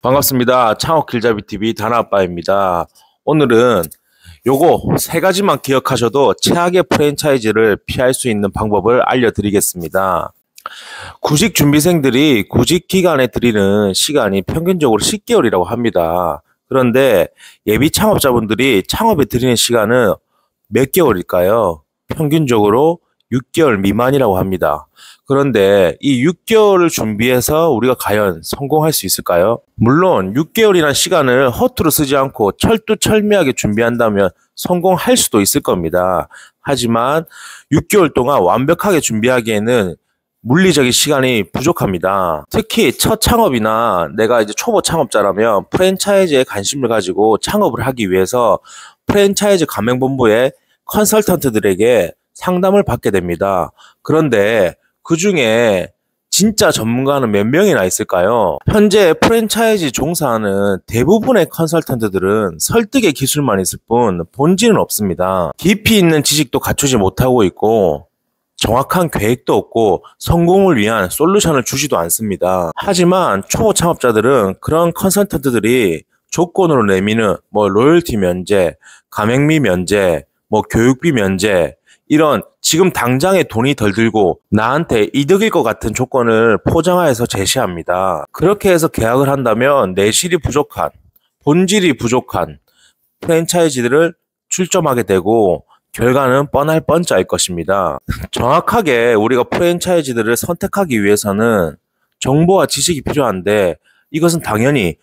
반갑습니다. 창업길잡이TV 다나아빠입니다. 오늘은 요거 세 가지만 기억하셔도 최악의 프랜차이즈를 피할 수 있는 방법을 알려드리겠습니다. 구직 준비생들이 구직 기간에 들이는 시간이 평균적으로 10개월이라고 합니다. 그런데 예비 창업자분들이 창업에 들이는 시간은 몇 개월일까요? 평균적으로 6개월 미만이라고 합니다. 그런데 이 6개월을 준비해서 우리가 과연 성공할 수 있을까요? 물론 6개월이라는 시간을 허투루 쓰지 않고 철두철미하게 준비한다면 성공할 수도 있을 겁니다. 하지만 6개월 동안 완벽하게 준비하기에는 물리적인 시간이 부족합니다. 특히 첫 창업이나 내가 이제 초보 창업자라면 프랜차이즈에 관심을 가지고 창업을 하기 위해서 프랜차이즈 가맹본부의 컨설턴트들에게 상담을 받게 됩니다. 그런데 그 중에 진짜 전문가는 몇 명이나 있을까요? 현재 프랜차이즈 종사하는 대부분의 컨설턴트들은 설득의 기술만 있을 뿐 본질은 없습니다. 깊이 있는 지식도 갖추지 못하고 있고 정확한 계획도 없고 성공을 위한 솔루션을 주지도 않습니다. 하지만 초보 창업자들은 그런 컨설턴트들이 조건으로 내미는 로열티 면제, 가맹비 면제, 교육비 면제 이런 지금 당장에 돈이 덜 들고 나한테 이득일 것 같은 조건을 포장하여서 제시합니다. 그렇게 해서 계약을 한다면 내실이 부족한, 본질이 부족한 프랜차이즈들을 출점하게 되고 결과는 뻔할 뻔짜일 것입니다. 정확하게 우리가 프랜차이즈들을 선택하기 위해서는 정보와 지식이 필요한데 이것은 당연히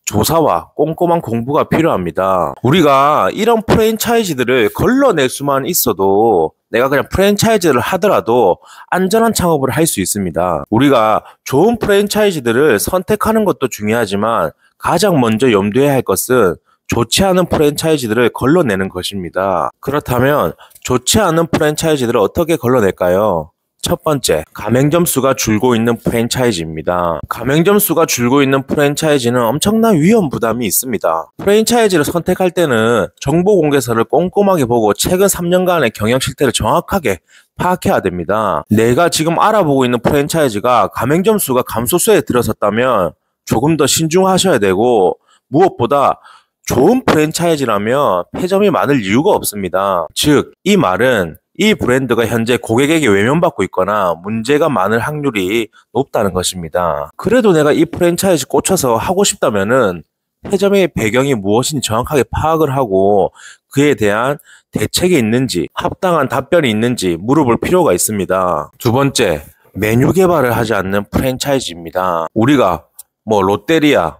조사와 꼼꼼한 공부가 필요합니다. 우리가 이런 프랜차이즈들을 걸러낼 수만 있어도 내가 그냥 프랜차이즈를 하더라도 안전한 창업을 할 수 있습니다. 우리가 좋은 프랜차이즈들을 선택하는 것도 중요하지만 가장 먼저 염두해야 할 것은 좋지 않은 프랜차이즈들을 걸러내는 것입니다. 그렇다면 좋지 않은 프랜차이즈들을 어떻게 걸러낼까요? 첫 번째, 가맹점 수가 줄고 있는 프랜차이즈입니다. 가맹점 수가 줄고 있는 프랜차이즈는 엄청난 위험 부담이 있습니다. 프랜차이즈를 선택할 때는 정보 공개서를 꼼꼼하게 보고 최근 3년간의 경영 실태를 정확하게 파악해야 됩니다. 내가 지금 알아보고 있는 프랜차이즈가 가맹점 수가 감소세에 들어섰다면 조금 더 신중하셔야 되고 무엇보다 좋은 프랜차이즈라면 폐점이 많을 이유가 없습니다. 즉, 이 말은 이 브랜드가 현재 고객에게 외면받고 있거나 문제가 많을 확률이 높다는 것입니다. 그래도 내가 이 프랜차이즈 꽂혀서 하고 싶다면은 폐점의 배경이 무엇인지 정확하게 파악을 하고 그에 대한 대책이 있는지 합당한 답변이 있는지 물어볼 필요가 있습니다. 두 번째, 메뉴 개발을 하지 않는 프랜차이즈입니다. 우리가 롯데리아,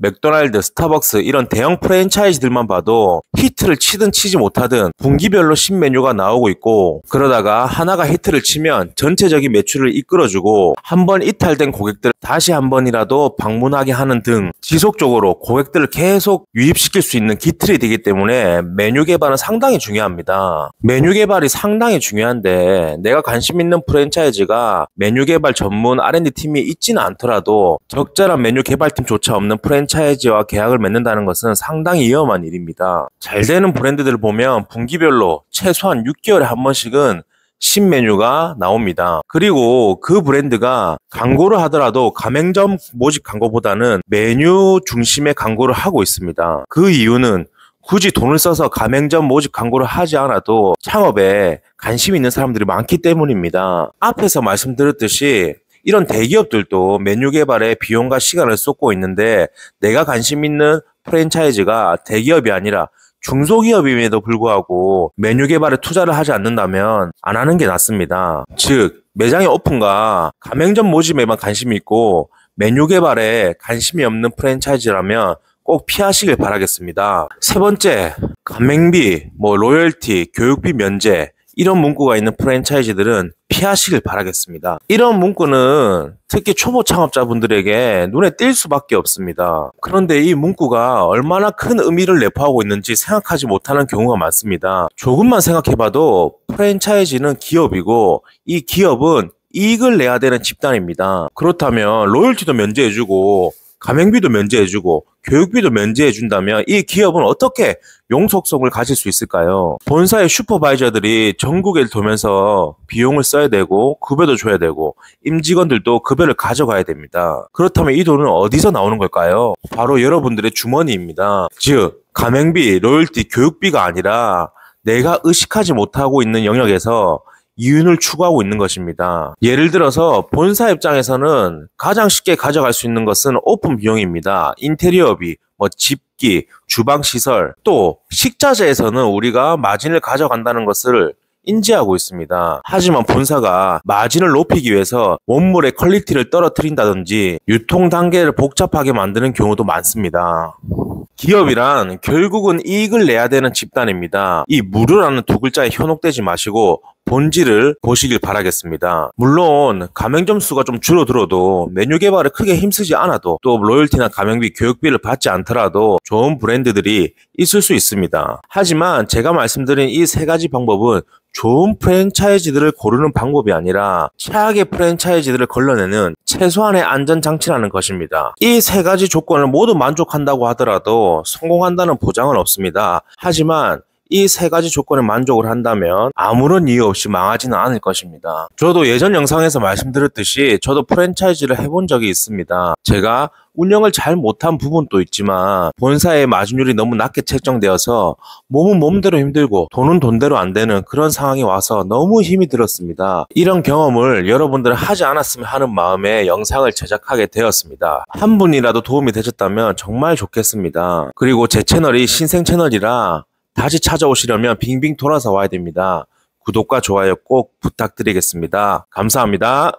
맥도날드, 스타벅스 이런 대형 프랜차이즈들만 봐도 히트를 치든 치지 못하든 분기별로 신메뉴가 나오고 있고 그러다가 하나가 히트를 치면 전체적인 매출을 이끌어주고 한번 이탈된 고객들을 다시 한 번이라도 방문하게 하는 등 지속적으로 고객들을 계속 유입시킬 수 있는 기틀이 되기 때문에 메뉴 개발은 상당히 중요합니다. 메뉴 개발이 상당히 중요한데 내가 관심 있는 프랜차이즈가 메뉴 개발 전문 R&D 팀이 있지는 않더라도 적절한 메뉴 개발팀조차 없는 프랜차이즈와 계약을 맺는다는 것은 상당히 위험한 일입니다. 잘 되는 브랜드들을 보면 분기별로 최소한 6개월에 한 번씩은 신메뉴가 나옵니다. 그리고 그 브랜드가 광고를 하더라도 가맹점 모집 광고보다는 메뉴 중심의 광고를 하고 있습니다. 그 이유는 굳이 돈을 써서 가맹점 모집 광고를 하지 않아도 창업에 관심 있는 사람들이 많기 때문입니다. 앞에서 말씀드렸듯이 이런 대기업들도 메뉴 개발에 비용과 시간을 쏟고 있는데 내가 관심 있는 프랜차이즈가 대기업이 아니라 중소기업임에도 불구하고 메뉴 개발에 투자를 하지 않는다면 안 하는 게 낫습니다. 즉, 매장의 오픈과 가맹점 모집에만 관심이 있고 메뉴 개발에 관심이 없는 프랜차이즈라면 꼭 피하시길 바라겠습니다. 세 번째, 가맹비, 로열티, 교육비 면제 이런 문구가 있는 프랜차이즈들은 피하시길 바라겠습니다. 이런 문구는 특히 초보 창업자분들에게 눈에 띌 수밖에 없습니다. 그런데 이 문구가 얼마나 큰 의미를 내포하고 있는지 생각하지 못하는 경우가 많습니다. 조금만 생각해봐도 프랜차이즈는 기업이고 이 기업은 이익을 내야 되는 집단입니다. 그렇다면 로열티도 면제해주고 가맹비도 면제해주고 교육비도 면제해준다면 이 기업은 어떻게 용속성을 가질 수 있을까요? 본사의 슈퍼바이저들이 전국에 돌면서 비용을 써야 되고 급여도 줘야 되고 임직원들도 급여를 가져가야 됩니다. 그렇다면 이 돈은 어디서 나오는 걸까요? 바로 여러분들의 주머니입니다. 즉 가맹비, 로열티, 교육비가 아니라 내가 의식하지 못하고 있는 영역에서 이윤을 추구하고 있는 것입니다. 예를 들어서 본사 입장에서는 가장 쉽게 가져갈 수 있는 것은 오픈 비용입니다. 인테리어비, 집기, 주방 시설, 또 식자재에서는 우리가 마진을 가져간다는 것을 인지하고 있습니다. 하지만 본사가 마진을 높이기 위해서 원물의 퀄리티를 떨어뜨린다든지 유통 단계를 복잡하게 만드는 경우도 많습니다. 기업이란 결국은 이익을 내야 되는 집단입니다. 이 무료라는 두 글자에 현혹되지 마시고 본질을 보시길 바라겠습니다. 물론 가맹점 수가 좀 줄어들어도 메뉴 개발에 크게 힘쓰지 않아도 또 로열티나 가맹비, 교육비를 받지 않더라도 좋은 브랜드들이 있을 수 있습니다. 하지만 제가 말씀드린 이 세 가지 방법은 좋은 프랜차이즈들을 고르는 방법이 아니라 최악의 프랜차이즈들을 걸러내는 최소한의 안전장치라는 것입니다. 이 세 가지 조건을 모두 만족한다고 하더라도 성공한다는 보장은 없습니다. 하지만 이 세 가지 조건에 만족을 한다면 아무런 이유 없이 망하지는 않을 것입니다. 저도 예전 영상에서 말씀드렸듯이 저도 프랜차이즈를 해본 적이 있습니다. 제가 운영을 잘 못한 부분도 있지만 본사의 마진율이 너무 낮게 책정되어서 몸은 몸대로 힘들고 돈은 돈대로 안 되는 그런 상황이 와서 너무 힘이 들었습니다. 이런 경험을 여러분들은 하지 않았으면 하는 마음에 영상을 제작하게 되었습니다. 한 분이라도 도움이 되셨다면 정말 좋겠습니다. 그리고 제 채널이 신생 채널이라 다시 찾아오시려면 빙빙 돌아서 와야 됩니다. 구독과 좋아요 꼭 부탁드리겠습니다. 감사합니다.